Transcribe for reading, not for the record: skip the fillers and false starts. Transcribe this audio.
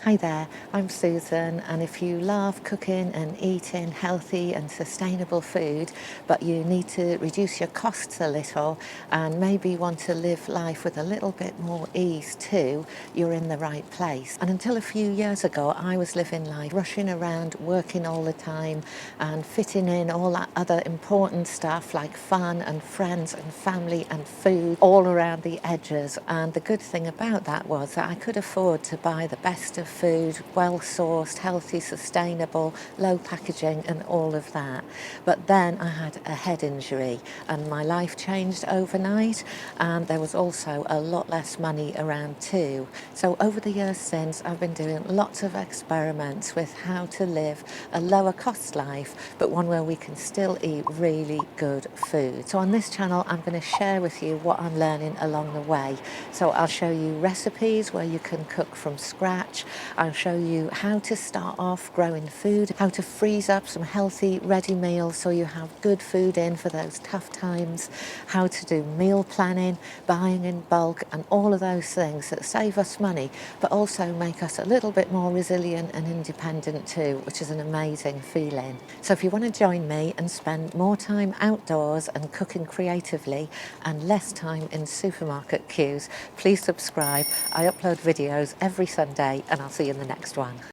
Hi there, I'm Susan, and if you love cooking and eating healthy and sustainable food, but you need to reduce your costs a little and maybe want to live life with a little bit more ease too, you're in the right place. And until a few years ago, I was living life rushing around, working all the time and fitting in all that other important stuff like fun and friends and family and food all around the edges. And the good thing about that was that I could afford to buy the best of food, well sourced, healthy, sustainable, low packaging and all of that. But then I had a head injury and my life changed overnight, and there was also a lot less money around too. So over the years since, I've been doing lots of experiments with how to live a lower cost life, but one where we can still eat really good food. So on this channel, I'm going to share with you what I'm learning along the way. So I'll show you recipes where you can cook from scratch. I'll show you how to start off growing food, how to freeze up some healthy ready meals so you have good food in for those tough times, how to do meal planning, buying in bulk, and all of those things that save us money but also make us a little bit more resilient and independent too, which is an amazing feeling. So if you want to join me and spend more time outdoors and cooking creatively and less time in supermarket queues, please subscribe. I upload videos every Sunday and I'll see you in the next one.